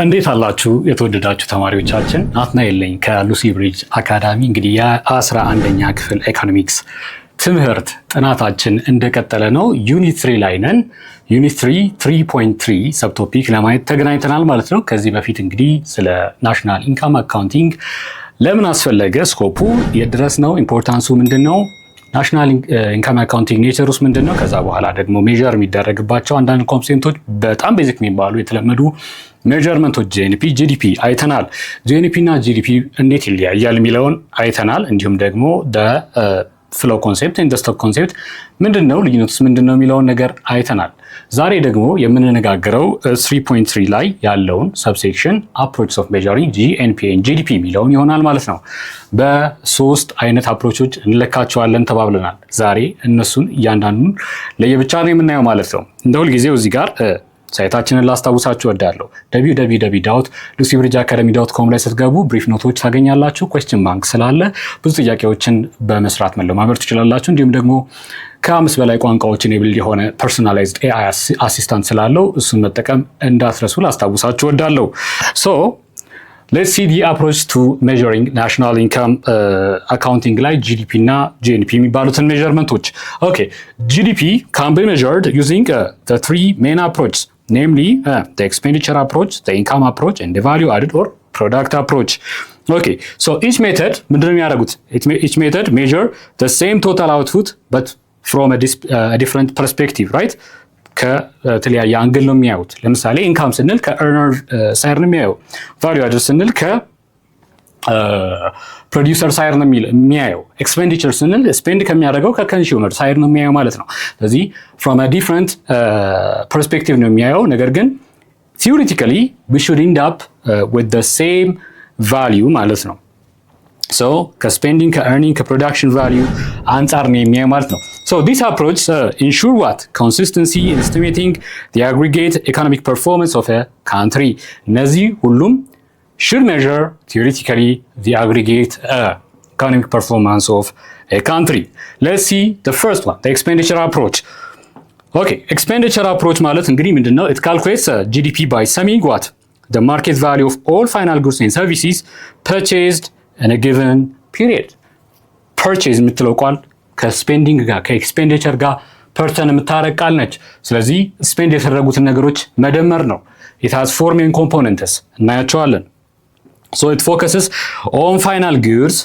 እንዴት አላችሁ የተወደዳችሁ ተማሪዎቻችን? ናትናኤል ነኝ ከሉሲ ብሪጅ አካዳሚ። እንግዲህ የ11ኛ ክፍል ኢኮኖሚክስ ትምህርት ጥናታችን እንደቀጠለ ነው። ዩኒት 3 ላይ ነን። ዩኒት 3 ሰብቶፒክ ለማየት ተገናኝተናል ማለት ነው። ከዚህ በፊት እንግዲህ ስለ ናሽናል ኢንካም አካውንቲንግ ለምን አስፈለገ፣ ስኮፑ የድረስ ነው፣ ኢምፖርታንሱ ምንድን ነው፣ ናሽናል ኢንካም አካውንቲንግ ኔቸሩስ ምንድን ነው፣ ከዛ በኋላ ደግሞ ሜጀር የሚደረግባቸው አንዳንድ ኮንሴፕቶች በጣም ቤዚክ የሚባሉ የተለመዱ ሜጀርመንቶች ጂኤንፒ፣ ጂዲፒ አይተናል። ጂኤንፒ እና ጂዲፒ እንዴት ይለያያል የሚለውን አይተናል። እንዲሁም ደግሞ ፍሎ ኮንሴፕት ኤንድ ስቶክ ኮንሴፕት ምንድነው፣ ልዩነቱስ ምንድነው የሚለውን ነገር አይተናል። ዛሬ ደግሞ የምንነጋገረው 3.3 ላይ ያለውን ሰብሴክሽን አፕሮችስ ኦፍ ሜዠሪንግ ጂኤንፒ ኤንድ ጂዲፒ የሚለውን ይሆናል ማለት ነው። በሶስት አይነት አፕሮቾች እንለካቸዋለን ተባብለናል። ዛሬ እነሱን እያንዳንዱን ለየብቻ ነው የምናየው ማለት ነው። እንደ ሁልጊዜው እዚህ ጋር ሳይታችንን ላስታውሳችሁ እወዳለሁ። www.lucybridgeacademy.com ላይ ስትገቡ ብሪፍ ኖቶች ታገኛላችሁ። ኩዌስችን ባንክ ስላለ ብዙ ጥያቄዎችን በመስራት መለማመድ ትችላላችሁ። እንዲሁም ደግሞ ከ5 በላይ ቋንቋዎችን ኤብል የሆነ ፐርሶናላይዝድ ኤአይ አሲስታንት ስላለው እሱን መጠቀም እንዳትረሱ ላስታውሳችሁ እወዳለሁ። Let's see the approach to measuring national income accounting ላይ GDP እና GNP የሚባሉትን ሜዠርመንቶች። Okay, GDP can be measured using the three main approaches, namely the expenditure approach, the income approach, and the value added or product approach. Okay, so each method ምንድነው የሚያደርጉት? Each method measure the same total output but from a different perspective, right? ከተለያየ አንግል ነው የሚያዩት። ለምሳሌ ኢንካም ስንል ከኤርነር ሳይድ ነው የሚያየው። ቫልዩ አድድ ስንል ከፕሮዲውሰር ሳይድ ነው የሚያየው። ኤክስፔንዲቸር ስንል ስፔንድ ከሚያደርገው ከኮንሱመር ሳይድ ነው የሚያየው ማለት ነው። ስለዚህ ፍሮም አ ዲፍረንት ፐርስፔክቲቭ ነው የሚያየው። ነገር ግን ቲዮሪቲካሊ we should end up with the same value ማለት ነው። So ከስፔንዲንግ ከኤርኒንግ ከፕሮዳክሽን ቫልዩ አንጻር ነው የሚያየው ማለት ነው። So this approach ensure what? Consistency in estimating the aggregate economic performance of a country. እነዚህ ሁሉም should measure theoretically the aggregate economic performance of a country. Let's see the first one, the expenditure approach. Okay, expenditure approach ማለት እንግዲህ ምንድነው? It calculates GDP by summing what? The market value of all final goods and services purchased in a given period. Purchase የምትለው ቃል ከስፔንዲንግ ጋር ከኤክስፔንዲቸር ጋር ፐርሰን የምታረቅ ቃል ነች። ስለዚህ ስፔንድ የተደረጉትን ነገሮች መደመር ነው። it has four main components እናያቸዋለን። So it focuses on final goods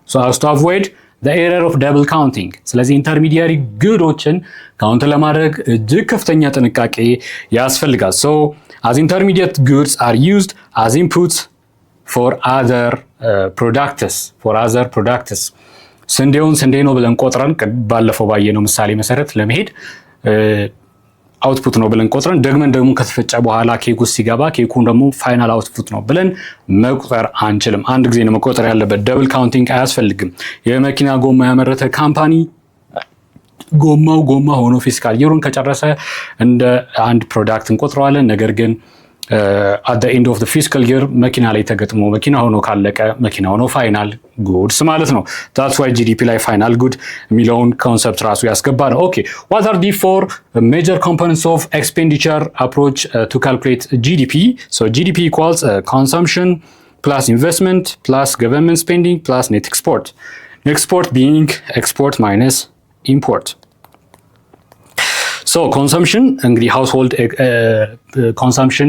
so as to avoid the error of double counting. ስለዚህ ኢንተርሚዲየሪ ጉዶችን ካውንት ለማድረግ እጅግ ከፍተኛ ጥንቃቄ ያስፈልጋል። So as intermediate goods are used as inputs for other products. ስንዴውን ስንዴ ነው ብለን ቆጥረን ባለፈው ባየነው ምሳሌ መሰረት ለመሄድ አውትፑት ነው ብለን ቆጥረን ደግመን ደግሞ ከተፈጨ በኋላ ኬክ ውስጥ ሲገባ ኬኩን ደግሞ ፋይናል አውትፑት ነው ብለን መቁጠር አንችልም። አንድ ጊዜ ነው መቆጠር ያለበት። ደብል ካውንቲንግ አያስፈልግም። የመኪና ጎማ ያመረተ ካምፓኒ ጎማ ሆኖ ፊስካል ይሩን ከጨረሰ እንደ አንድ ፕሮዳክት እንቆጥረዋለን። ነገር ግን at the end of the fiscal year መኪና ላይ ተገጥሞ መኪና ሆኖ ካለቀ መኪና ሆኖ ፋይናል ጉድስ ማለት ነው። that's why GDP ላይ ፋይናል ጉድ የሚለውን ኮንሰፕት ራሱ ያስገባ ነው። okay, what are the four major components of expenditure approach to calculate GDP? So GDP equals consumption plus investment plus government spending plus net export. Export being export minus import. So consumption እንግዲህ household consumption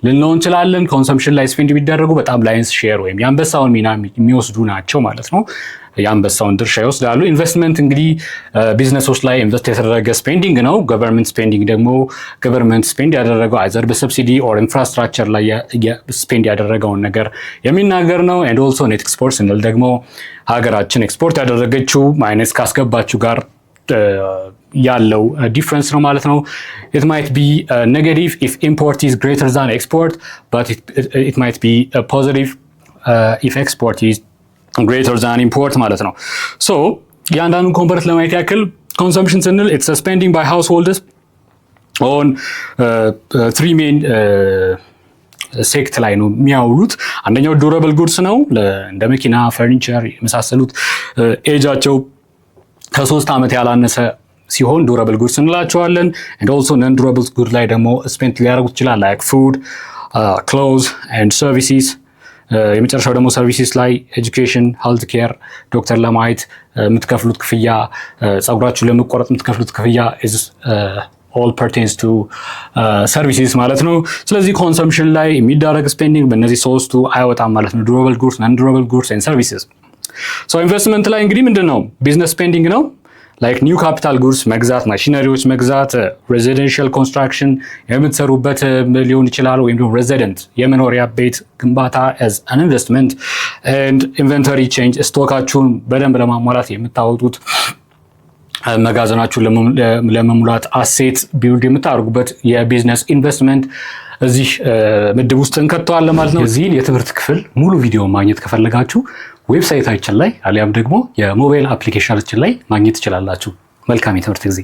ልንለው እንችላለን። ኮንሰምፕሽን ላይ ስፔንድ ቢደረጉ በጣም ላይንስ ሼር ወይም የአንበሳውን ሚና የሚወስዱ ናቸው ማለት ነው። የአንበሳውን ድርሻ ይወስዳሉ። ኢንቨስትመንት እንግዲህ ቢዝነሶች ላይ ኢንቨስት የተደረገ ስፔንዲንግ ነው። ገቨርንመንት ስፔንዲንግ ደግሞ ገቨርንመንት ስፔንድ ያደረገው አይዘር በሰብሲዲ ኦር ኢንፍራስትራክቸር ላይ ስፔንድ ያደረገውን ነገር የሚናገር ነው። ኤንድ ኦልሶ ኔት ኤክስፖርት ስንል ደግሞ ሀገራችን ኤክስፖርት ያደረገችው ማይነስ ካስገባችው ጋር ያለው ዲፍረንስ ነው ማለት ነው። it might be negative if import is greater than export, but it might be positive if export is greater than import ማለት ነው። so ያንዳንዱን ኮምፖነንት ለማየት ያክል consumption ስንል it's spending by households on three main ሴክት ላይ ነው የሚያውሉት። አንደኛው ዱራብል ጉድስ ነው፣ እንደ መኪና፣ ፈርኒቸር የመሳሰሉት ኤጃቸው ከ3 ዓመት ያላነሰ ሲሆን ዱራብል ጉድስ እንላቸዋለን። and also non durable ጉድ ላይ ደግሞ ስፔንት ሊያደርጉት ይችላል like food, ክሎዝ ኤንድ ሰርቪሲስ። የመጨረሻው ደግሞ ሰርቪሲስ ላይ ኤጁኬሽን፣ ሄልት ኬር፣ ዶክተር ለማየት የምትከፍሉት ክፍያ፣ ጸጉራችሁ ለመቆረጥ የምትከፍሉት ክፍያ ኢዝ all pertains to services ማለት ነው። ስለዚህ ኮንሰምፕሽን ላይ የሚደረግ ስፔንዲንግ በእነዚህ ሶስቱ አይወጣም ማለት ነው። ዱራብል ጉድስ፣ ናን ዱራብል ጉድስ ኤንድ ሰርቪስስ። ሶ ኢንቨስትመንት ላይ እንግዲህ ምንድን ነው? ቢዝነስ ስፔንዲንግ ነው። ላይክ ኒው ካፒታል ጉድስ መግዛት፣ ማሽነሪዎች መግዛት፣ ሬዚደንሻል ኮንስትራክሽን የምትሰሩበት ሊሆን ይችላል፣ ወይም ደግሞ ሬዚደንት የመኖሪያ ቤት ግንባታ as an investment and inventory change ስቶካችሁን በደንብ ለማሟላት የምታወጡት መጋዘናችሁን ለመሙላት አሴት ቢልድ የምታደርጉበት የቢዝነስ ኢንቨስትመንት እዚህ ምድብ ውስጥ እንከተዋለን ማለት ነው። እዚህን የትምህርት ክፍል ሙሉ ቪዲዮ ማግኘት ከፈለጋችሁ ዌብሳይታችን ላይ አሊያም ደግሞ የሞባይል አፕሊኬሽናችን ላይ ማግኘት ትችላላችሁ። መልካም የትምህርት ጊዜ